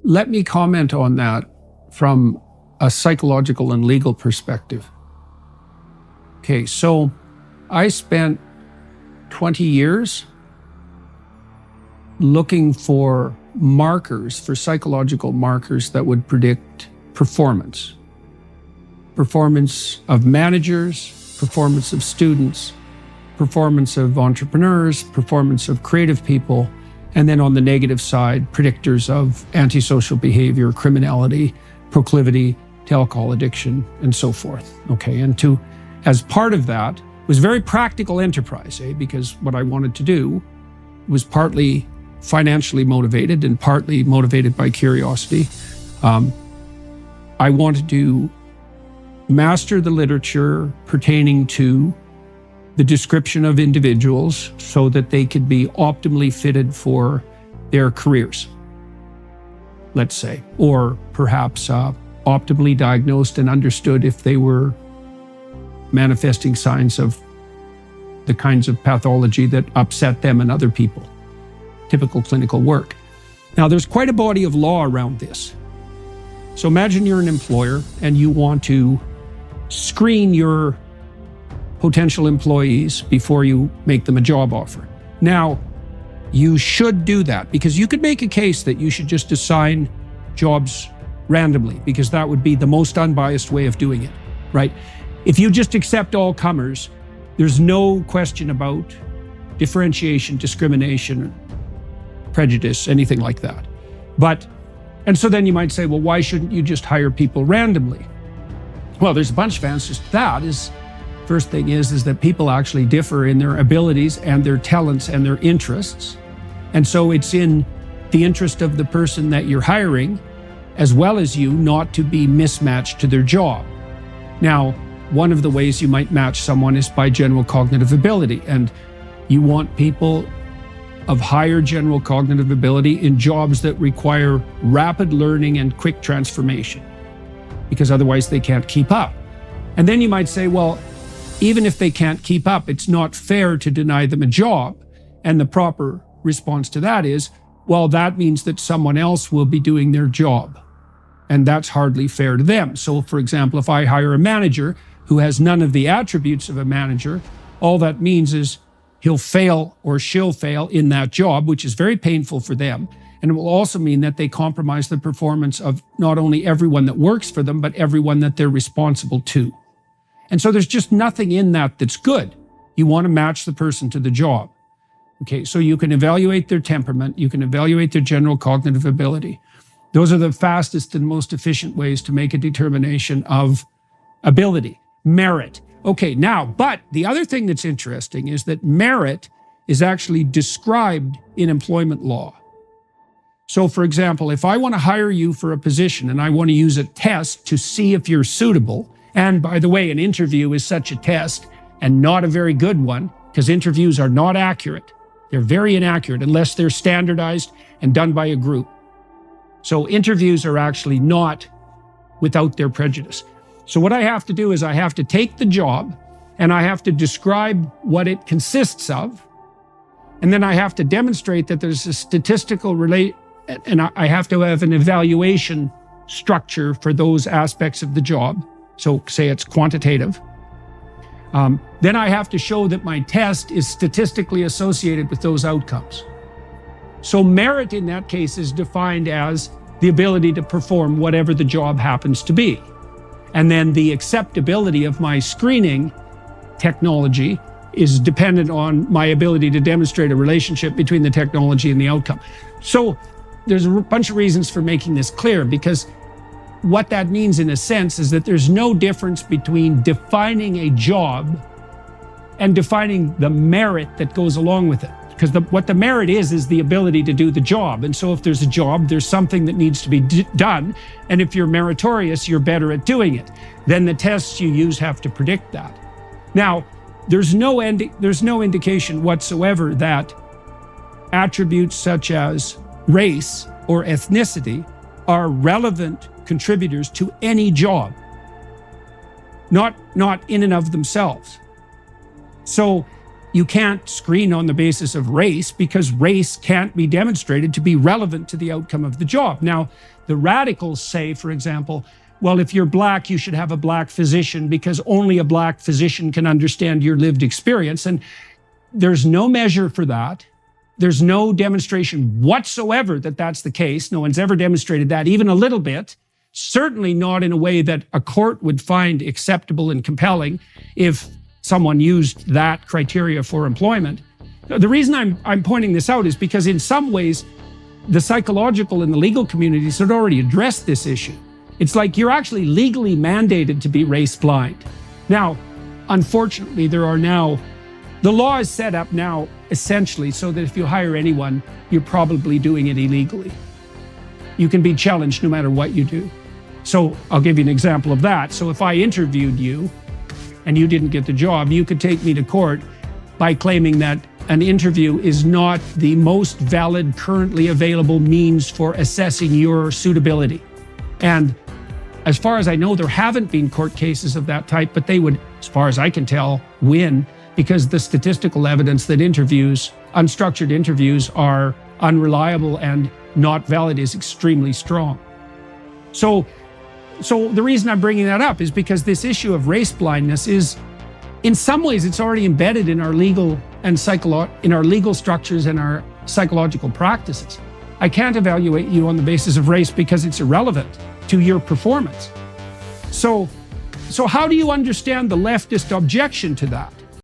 let me comment on that from a psychological and legal perspective. Okay, so I spent 20 years looking for markers, for psychological markers that would predict performance. Performance of managers, performance of students, performance of entrepreneurs, performance of creative people, and then on the negative side, predictors of antisocial behavior, criminality, proclivity to alcohol addiction, and so forth. Okay, and as part of that, it was very practical enterprise, because what I wanted to do was partly financially motivated and partly motivated by curiosity. I wanted to master the literature pertaining to the description of individuals so that they could be optimally fitted for their careers, let's say, or perhaps optimally diagnosed and understood if they were manifesting signs of the kinds of pathology that upset them and other people. Typical clinical work. Now, there's quite a body of law around this. So imagine you're an employer and you want to screen your potential employees before you make them a job offer. Now, you should do that because you could make a case that you should just assign jobs randomly because that would be the most unbiased way of doing it, right? If you just accept all comers, there's no question about differentiation, discrimination, prejudice, anything like that. And so then you might say, well, why shouldn't you just hire people randomly? Well, there's a bunch of answers to that. First thing is that people actually differ in their abilities and their talents and their interests. And so it's in the interest of the person that you're hiring, as well as you, not to be mismatched to their job. Now, one of the ways you might match someone is by general cognitive ability. And you want people of higher general cognitive ability in jobs that require rapid learning and quick transformation, because otherwise they can't keep up. And then you might say, well, even if they can't keep up, it's not fair to deny them a job. And the proper response to that is, well, that means that someone else will be doing their job. And that's hardly fair to them. So, for example, if I hire a manager who has none of the attributes of a manager, all that means is he'll fail or she'll fail in that job, which is very painful for them. And it will also mean that they compromise the performance of not only everyone that works for them, but everyone that they're responsible to. And so there's just nothing in that that's good. You want to match the person to the job. Okay, so you can evaluate their temperament, you can evaluate their general cognitive ability. Those are the fastest and most efficient ways to make a determination of ability, merit. Okay, now, but the other thing that's interesting is that merit is actually described in employment law. So, for example, if I want to hire you for a position and I want to use a test to see if you're suitable, and by the way, an interview is such a test and not a very good one because interviews are not accurate. They're very inaccurate unless they're standardized and done by a group. So interviews are actually not without their prejudice. So what I have to do is I have to take the job and I have to describe what it consists of. And then I have to demonstrate that there's a statistical and I have to have an evaluation structure for those aspects of the job. So say it's quantitative. Then I have to show that my test is statistically associated with those outcomes. So merit in that case is defined as the ability to perform whatever the job happens to be. And then the acceptability of my screening technology is dependent on my ability to demonstrate a relationship between the technology and the outcome. So there's a bunch of reasons for making this clear, because what that means in a sense is that there's no difference between defining a job and defining the merit that goes along with it. Because what the merit is the ability to do the job. And so if there's a job, there's something that needs to be done. And if you're meritorious, you're better at doing it. Then the tests you use have to predict that. Now, there's no indication whatsoever that attributes such as race or ethnicity are relevant contributors to any job, not in and of themselves. So you can't screen on the basis of race because race can't be demonstrated to be relevant to the outcome of the job. Now, the radicals say, for example, well, if you're black, you should have a black physician because only a black physician can understand your lived experience. And there's no measure for that. There's no demonstration whatsoever that that's the case. No one's ever demonstrated that, even a little bit. Certainly not in a way that a court would find acceptable and compelling if someone used that criteria for employment. The reason I'm pointing this out is because in some ways, the psychological and the legal communities had already addressed this issue. It's like you're actually legally mandated to be race blind. Now, unfortunately, the law is set up now essentially so that if you hire anyone, you're probably doing it illegally. You can be challenged no matter what you do. So I'll give you an example of that. So if I interviewed you and you didn't get the job, you could take me to court by claiming that an interview is not the most valid, currently available means for assessing your suitability. And as far as I know, there haven't been court cases of that type, but they would, as far as I can tell, win because the statistical evidence that unstructured interviews are unreliable and not valid is extremely strong. So the reason I'm bringing that up is because this issue of race blindness is, in some ways, it's already embedded in our legal and in our legal structures and our psychological practices. I can't evaluate you on the basis of race because it's irrelevant to your performance. So how do you understand the leftist objection to that?